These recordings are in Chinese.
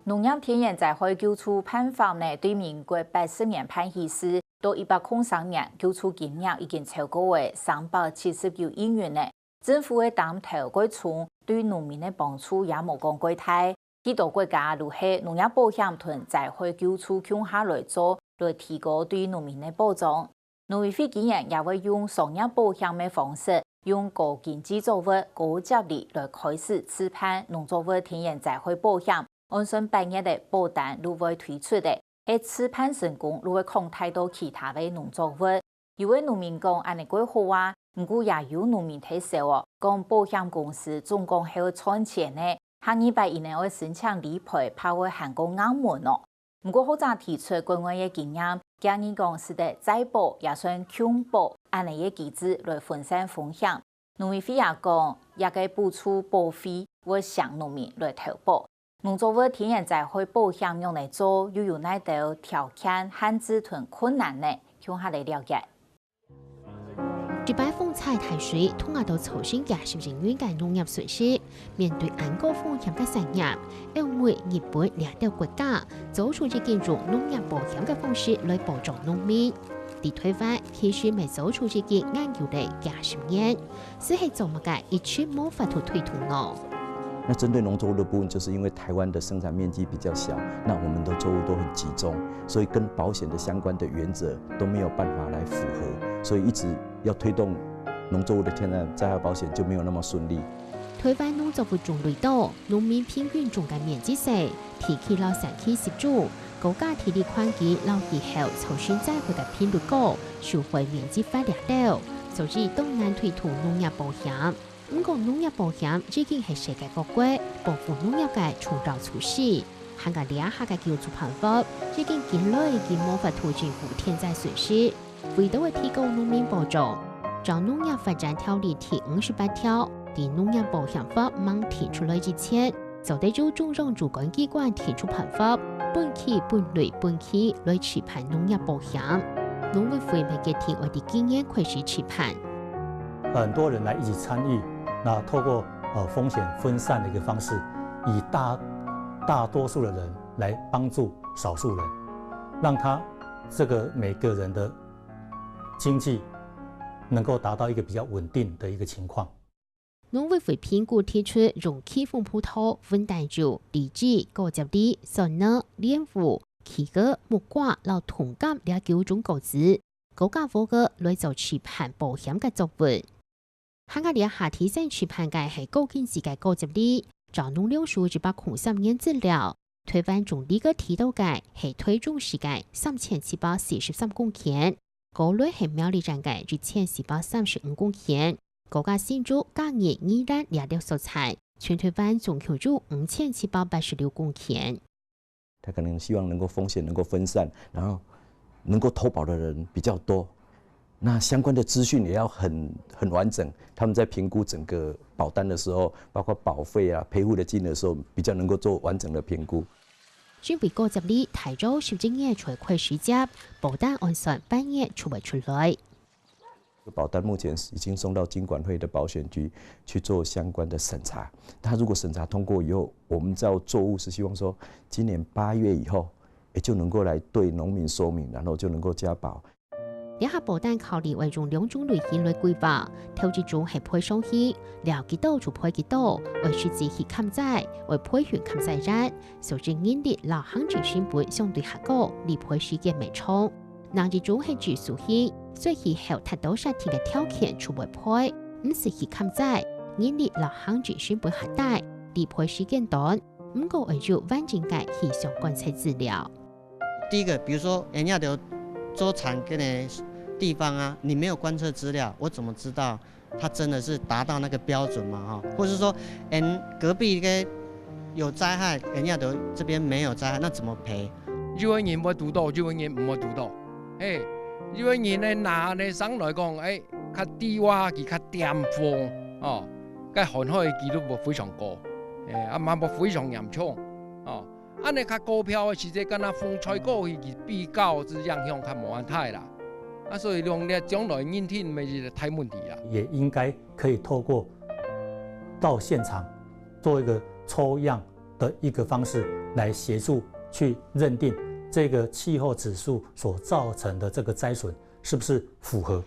农业天然灾害救助判罚呢，对民国80年判刑时，到103年救助金额已经超过379亿元呢。政府的担头改从对农民的帮助也无讲过太，许多国家如係农业保險同災害救助共下來做，來提高對農民的保障。農委會今年也會用商業保險的方式，用高經濟作物、高接力來開始試辦農作物天然災害保險。按算8月的保單如會推出的，係試辦成功，如會擴大到其他的農作物。有位農民講，安尼幾好啊，唔過也有農民提示哦，講保險公司總共係會賺錢呢，下200年會申請理賠，怕會限過啱門哦。唔過好早提出國外嘅經驗，建議講是得再保也算強保，安尼嘅機制來分散風險。農委會也講，也該補助保費，會向農民來投保。農作物天然災害保險用嚟做，又有哪道條件限制同困難呢？向下嚟了解。一擺風災太水，通亞到重新解釋人員嘅農業損失。面對安高風險嘅產業，歐美、日本兩條國家做出一件用農業保險嘅方式來保障農民。喺台灣其實未做出一件研究嚟解釋嘢，只係做乜嘅一直冇法度推動咯。那針對農作物的部分，就是因為台灣的生產面積比較小，那我們的作物都很集中，所以跟保險的相關的原則都沒有辦法來符合，所以一直要推動農作物的天然災害保險就沒有那麼順利。台灣農作物種類多，農民平均種嘅面積細，提起老山區十足，國家體力環境老氣候重新災害嘅頻率高，受惠面積發力到，所以都難推動農業保險。唔過農業保險已經係世界各國保護農業嘅重要措施，香港兩下嘅救助辦法已經建立已無法度應付天災損失，為到會提高農民保障，將農業發展條例第58條，對農業保險法剛提出來之前，就得由中央主管機關提出辦法，本期本類本期來持辦農業保險，農委會每個體外的經驗開始持辦。很多人來一起參與。那透過風險分散的一個方式，以大多數的人來幫助少數人，讓他這個每個人的經濟能夠達到一個比較穩定的一個情況。農委會評估提出用起風葡萄、溫帶樹、荔枝、高接力、酸奶、蓮霧、奇果、木瓜、老銅柑呢9種果子，國家貨個來做持辦保險嘅作物。香港夏天生持辦嘅係高經濟嘅高接力，照農糧署103年資料，台灣種呢個提到嘅係推種時間3743公頃，高類係苗栗站嘅1435公頃，國家新竹今年依然也有蔬菜，全台灣總求助5786公頃。他可能希望能夠風險能夠分散，然後能夠投保的人比較多。那相關的資訊也要很完整，他們在評估整個保單的時候，包括保費啊、賠付的金額的時候，比較能夠做完整的評估。準備高接力提早11月才開始接，保單按算8月才會出來。保單目前已經送到金管會的保險局去做相關的審查。他如果審查通過以後，我們照作物是希望說，今年8月以後，就能夠來對農民說明，然後就能夠加保。兩下保單考慮為用2種類型來規劃，頭一種係配雙險，了幾多就配幾多，為實際去砍債，為配完砍債日，所以引力老行情成本相對下高，理賠時間未長。另一種係指數險，所以後達到實體嘅條件就會配，唔是去砍債，引力老行情成本下大，理賠時間短，唔過為咗完整嘅去相關材資料。第一個，比如說人家的做產跟的地方啊，你沒有觀測資料，我怎麼知道它真的是達到那個標準嘛？或者是說，隔壁嘅有災害，人家的這邊沒有災害，那怎麼賠？有個人會讀到，有個人唔會讀到。有個人咧拿咧上來講，較低窪佢較巔峰哦，個旱災嘅記錄冇非常高，嘛冇非常嚴重哦。安尼較高票嘅時節，跟那風吹過去，佢比較之影響較無問題啦。所以用咧將來引天咪是太問題啦。也應該可以透過到現場做一個抽樣的一个方式来协助去认定这个气候指数所造成的这个灾损是不是符合。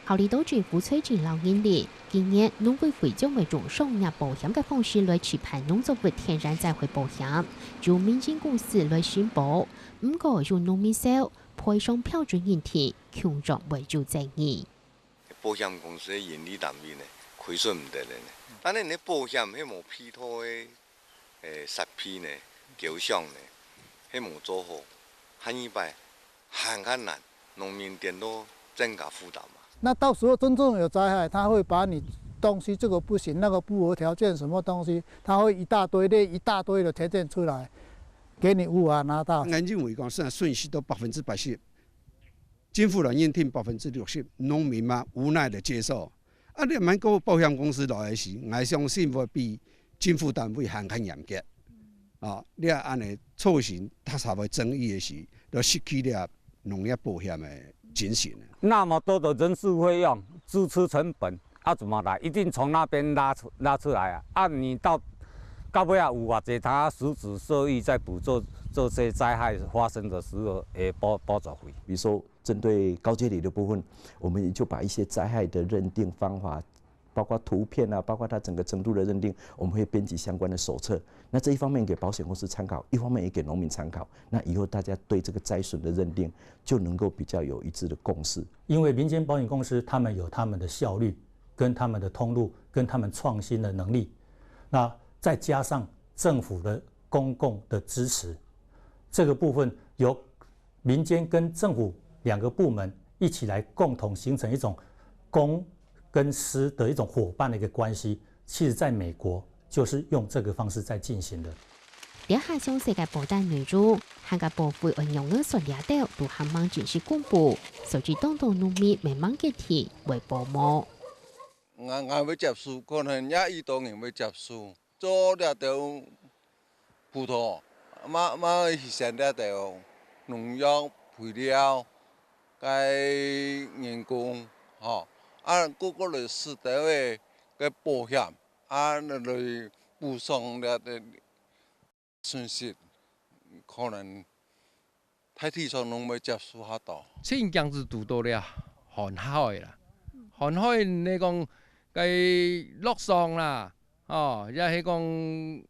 考虑到政府推进老年里，今年农委会将会用商业保险嘅方式来持牌农作物天然灾害保险，由民间公司来宣保，不过用农民收赔偿标准问题，强弱为主争议。保险公司的盈利单面呢，亏损唔得咧。但係你保險迄無批托的實批呢，橋上呢，迄無做好，很一般，很困難，農民點都增加負擔嘛。那到时候真正有灾害，他会把你东西这个不行，那个不合条件，什么东西，他会一大堆的条件出来，给你无法拿到。我認為講，現在損失都100%，政府人認定60%，農民嘛無奈的接受。啊，你萬個保險公司來的時，我相信會比政府單位還嚴格。啊，你啊安尼措行，他才會爭議的時，就失去了農業保險的精神。那麼多的人事費用、支出成本，怎麼來？一定從那邊拉出來啊！你到尾啊，有偌濟他實質收益在補助这些灾害發生的時候的補助費。比如說，針對高階里的部分，我們也就把一些災害的認定方法，包括圖片啊，包括它整個程度的認定，我們會編輯相關的手冊。那這一方面給保險公司參考，一方面也給農民參考。那以後大家對這個災損的認定就能夠比較有一致的共識。因為民間保險公司他們有他們的效率，跟他們的通路，跟他們創新的能力。那再加上政府的公共的支持，這個部分由民間跟政府兩個部門一起來共同形成一種公跟私的一種夥伴的一個關係。其實在美國就是用這個方式在進行的。了下向世界保單內容，韓國部會運用所了到都希望正式公布，甚至當到農民未忙嘅題為保姆。我要接受，可能也遇到人要接受，做了到葡萄，馬現在到農藥、肥料、該人工，個個嚟是到嘅保險，嚟補償了的損失，可能太提倡農民接受下多。先講是讀到了寒海啦，寒海你講嘅陸上啦，也係講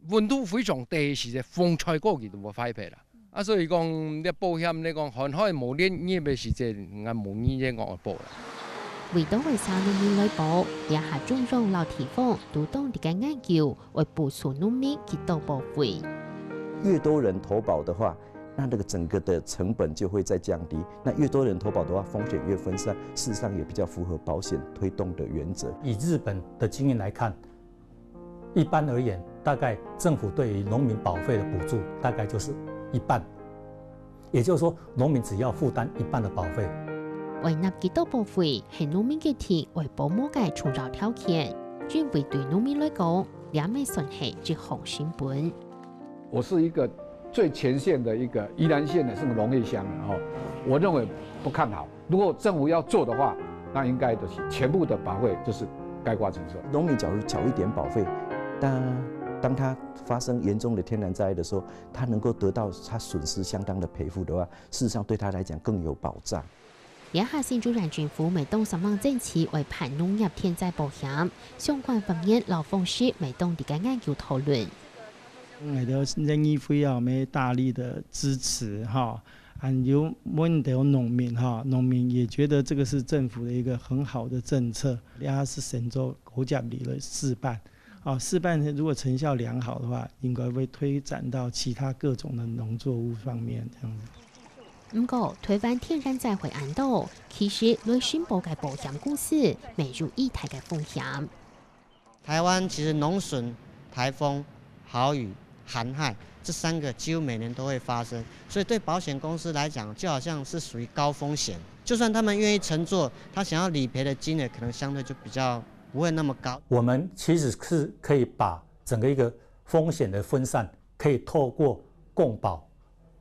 溫度非常低時嘅風吹過去就冇壞皮啦。所以講你保險你講寒海冇呢嘅時節，我冇呢嘢我保啦。為到為啥農民來保，也下中央老地方都當地嘅研究，為補償農民嘅多保費。越多人投保的話，那個整個的成本就會再降低。那越多人投保的話，風險越分散，事實上也比較符合保險推動的原則。以日本的經驗來看，一般而言，大概政府對於農民保費的補助大概就是一半，也就是說，農民只要負擔一半的保費。為納幾多保費係農民嘅題為保姆嘅重要條件，因為對農民來講，兩枚算係一項成本。我是一個最前線的一個宜蘭縣的是個農業鄉我認為不看好。如果政府要做的話，那應該就是全部的保費就是概括承受。農民假如繳一點保費，當他發生嚴重的天然災害的時候，他能夠得到他損失相當的賠付的話，事實上對他來講更有保障。也下新主任政府每當10萬政策為盤農業天災保險，相關方面勞方師每當地嘅研究討論。我哋農議會要大力的支持還有問到農民農民也覺得這個是政府的一個很好的政策，也是省州國家裡的試辦。試辦如果成效良好的話，應該會推展到其他各種的農作物方面，這樣子。不過，台灣天然災害案度，其實內宣保嘅保險公司未有議題嘅風險。台灣其實農損、颱風、豪雨、寒害這3個幾乎每年都會發生，所以對保險公司來講，就好像是屬於高風險。就算他們願意承做，他想要理賠的金額可能相對就比較不會那麼高。我們其實是可以把整個一個風險的分散，可以透過共保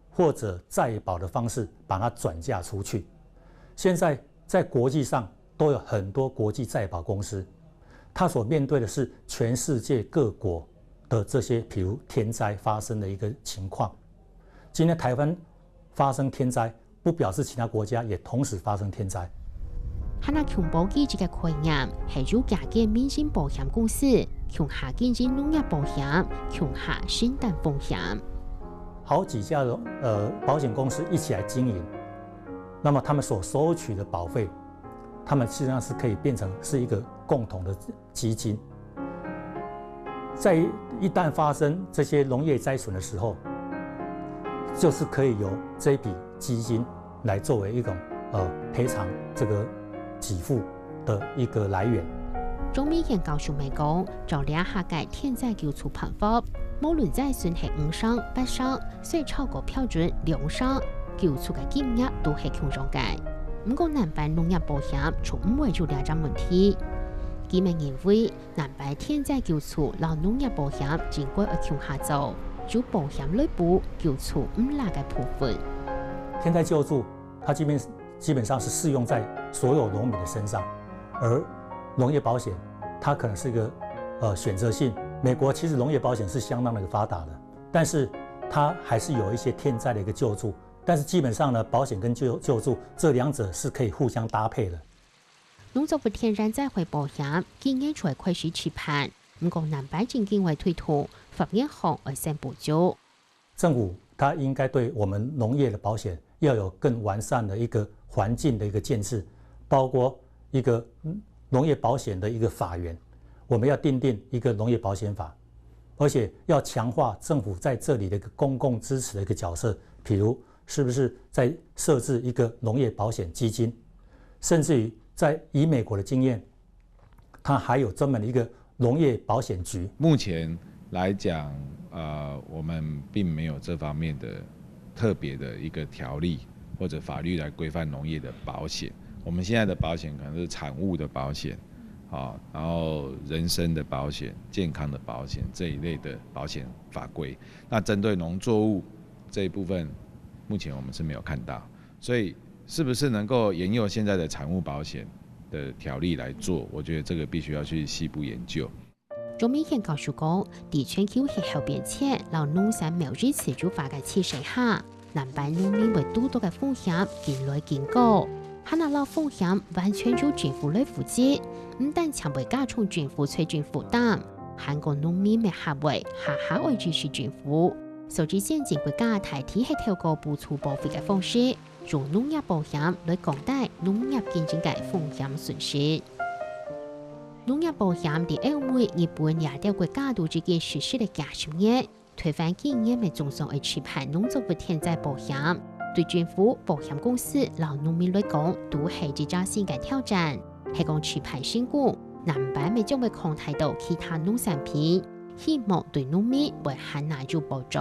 或者再保的方式把它轉嫁出去。現在在國際上都有很多國際再保公司，它所面對的是全世界各國的这些，比如天灾发生的一个情况。今天台湾发生天灾，不表示其他国家也同时发生天灾。哈那强保基这个概念係要加嘅民生保險公司，強下經濟農業保險，強下新單風險。好几家的保险公司一起来经营，那么他们所收取的保费，他们实际上是可以变成是一个共同的基金。在一旦发生这些农业灾损的时候，就是可以由这笔基金来作为一种赔偿这个给付的一个来源。中美研告訴美講，就兩下嘅天災救助辦法，無論災損係5傷、8傷，雖超過標準2傷，救助嘅金額都係強壯嘅。不過南辦農業保險就唔會做兩種問題。佢們認為南辦天災救助和農業保險應該要強下做，就保險內部救助唔拉嘅部分。天災救助，它基本上是適用在所有農民的身上，而農業保險，它可能是一個選擇性。美國其實農業保險是相當的發達的，但是它還是有一些天災的一個救助。但是基本上呢，保險跟救助這兩者是可以互相搭配的。農作物天然災害保險今年才開始持盤，不過南辦正經為推動法院行而先補救。政府它應該對我們農業的保險要有更完善的一個環境的一個建設，包括一個農業保險的一個法源，我們要訂定一個農業保險法，而且要強化政府在這裡的一個公共支持的一個角色，譬如是不是在設置一個農業保險基金，甚至於以美國的經驗，它還有專門的一個農業保險局。目前來講，我們並沒有這方面的特別的一個條例或者法律來規範農業的保險。我們現在的保險可能是產物的保險，然後人身的保險、健康的保險這一類的保險法規。那針對農作物這一部分，目前我們是沒有看到，所以是不是能夠沿用現在的產物保險的條例來做？我覺得這個必須要去細部研究。中美研告訴講，在全球氣候變遷和農產貿易持續化嘅趨勢下，南辦農民為諸多嘅風險漸來漸高。哈那老風險完全由政府來負責，唔但將會加重政府財政負擔，韓國農民咪下為下會支持政府。所以現今國家大體係透過補助保費嘅方式，用農業保險來降低農業經濟嘅風險損失。農業保險喺歐美、日本亞洲國家都之間實施了幾十年，推翻經驗咪總算係持盤農作物天災保險。對政府、保險公司、老農民來講，都係一個新嘅挑戰。係講持盤成功，南辦咪將會擴大到其他農產品，希望對農民會很難有幫助。